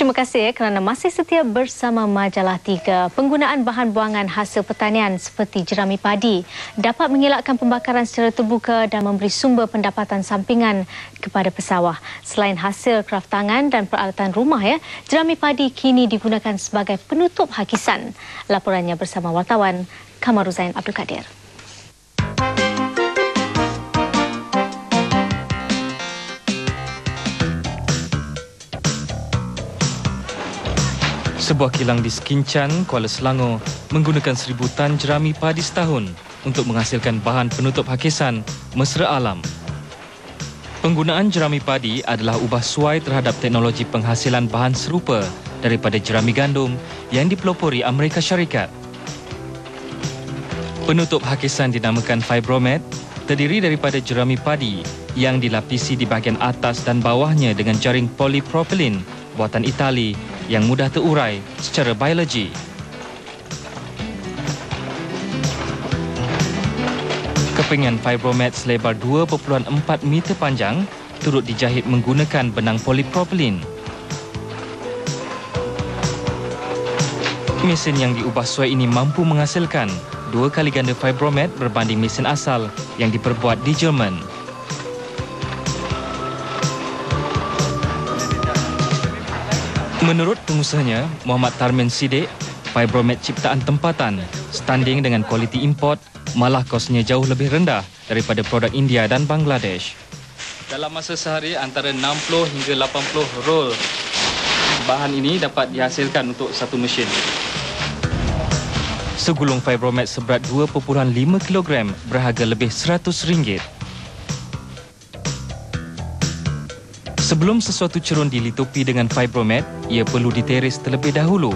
Terima kasih kerana masih setia bersama Majalah 3. Penggunaan bahan buangan hasil pertanian seperti jerami padi dapat mengelakkan pembakaran secara terbuka dan memberi sumber pendapatan sampingan kepada pesawah. Selain hasil kraftangan dan peralatan rumah, jerami padi kini digunakan sebagai penutup hakisan. Laporannya bersama wartawan Kamaruzain Abdul Kadir. Sebuah kilang di Sekincan, Kuala Selangor menggunakan 1000 tan jerami padi setahun untuk menghasilkan bahan penutup hakisan mesra alam. Penggunaan jerami padi adalah ubah suai terhadap teknologi penghasilan bahan serupa daripada jerami gandum yang dipelopori Amerika Syarikat. Penutup hakisan dinamakan Fibromet, terdiri daripada jerami padi yang dilapisi di bahagian atas dan bawahnya dengan jaring polipropilin buatan Itali yang mudah terurai secara biologi. Kepingan Fibromet selebar 2.4 meter panjang turut dijahit menggunakan benang polipropilin. Mesin yang diubah suai ini mampu menghasilkan 2 kali ganda Fibromet berbanding mesin asal yang diperbuat di Jerman. Menurut pengusahanya, Muhammad Tarmin Siddiq, Fibromet ciptaan tempatan, standing dengan kualiti import, malah kosnya jauh lebih rendah daripada produk India dan Bangladesh. Dalam masa sehari, antara 60 hingga 80 roll bahan ini dapat dihasilkan untuk satu mesin. Segulung Fibromet seberat 2.5 kg berharga lebih RM100. Sebelum sesuatu cerun dilitupi dengan Fibromet, ia perlu diteres terlebih dahulu.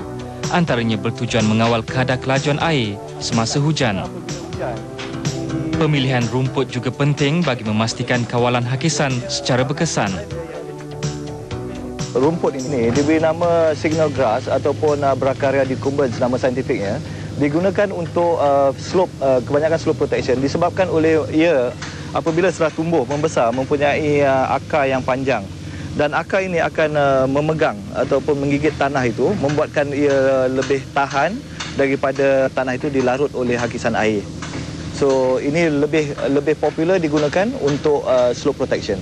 Antaranya bertujuan mengawal kadar kelajuan air semasa hujan. Pemilihan rumput juga penting bagi memastikan kawalan hakisan secara berkesan. Rumput ini diberi nama signal grass ataupun Bracharia decumbens, nama saintifiknya. Digunakan untuk kebanyakan slope protection disebabkan oleh ia apabila serah tumbuh membesar mempunyai akar yang panjang. Dan akar ini akan memegang ataupun menggigit tanah itu, membuatkan ia lebih tahan daripada tanah itu dilarut oleh hakisan air. So ini lebih popular digunakan untuk slope protection.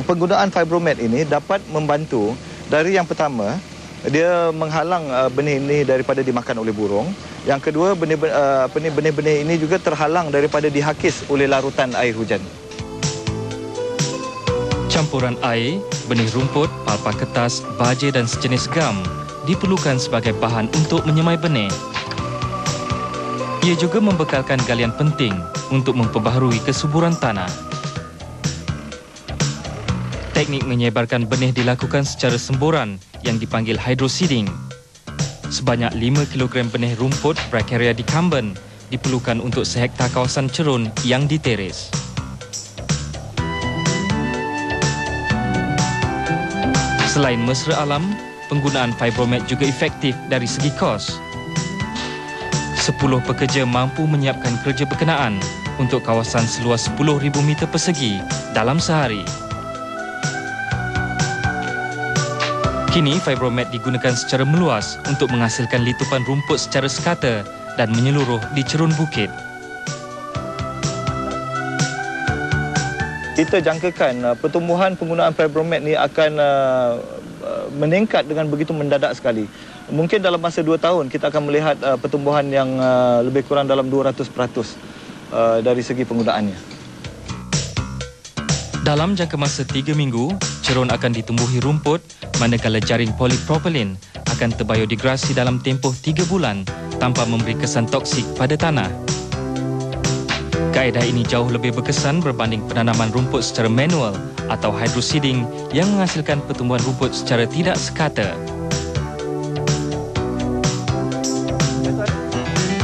Penggunaan Fibromet ini dapat membantu dari yang pertama, dia menghalang benih ini daripada dimakan oleh burung. Yang kedua, benih-benih ini juga terhalang daripada dihakis oleh larutan air hujan. Campuran air, benih rumput, palpa kertas, baja dan sejenis gam diperlukan sebagai bahan untuk menyemai benih. Ia juga membekalkan galian penting untuk memperbaharui kesuburan tanah. Teknik menyebarkan benih dilakukan secara semburan yang dipanggil hydroseeding. Sebanyak 5 kg benih rumput Bracharia decumbens diperlukan untuk sehektar kawasan cerun yang diteres. Selain mesra alam, penggunaan Fibromet juga efektif dari segi kos. 10 pekerja mampu menyiapkan kerja berkenaan untuk kawasan seluas 10,000 meter persegi dalam sehari. Kini, Fibromet digunakan secara meluas untuk menghasilkan litupan rumput secara sekata dan menyeluruh di cerun bukit. Kita jangkakan pertumbuhan penggunaan Fibromet ni akan meningkat dengan begitu mendadak sekali. Mungkin dalam masa 2 tahun kita akan melihat pertumbuhan yang lebih kurang dalam 200% dari segi penggunaannya. Dalam jangka masa 3 minggu, cerun akan ditumbuhi rumput, manakala jaring polipropilin akan terbiodegradasi dalam tempoh 3 bulan tanpa memberi kesan toksik pada tanah. Kaedah ini jauh lebih berkesan berbanding penanaman rumput secara manual atau hydroseeding yang menghasilkan pertumbuhan rumput secara tidak sekata.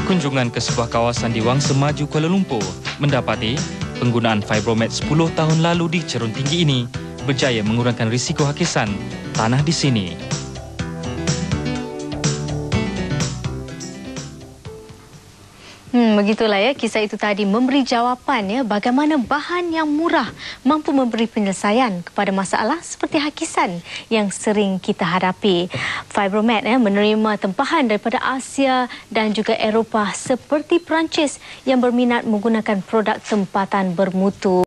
Kunjungan ke sebuah kawasan di Wangsa Maju, Kuala Lumpur mendapati penggunaan Fibromet 10 tahun lalu di cerun tinggi ini berjaya mengurangkan risiko hakisan tanah di sini. Begitulah ya, kisah itu tadi memberi jawapan ya bagaimana bahan yang murah mampu memberi penyelesaian kepada masalah seperti hakisan yang sering kita hadapi. Fibromat menerima tempahan daripada Asia dan juga Eropah seperti Perancis yang berminat menggunakan produk tempatan bermutu.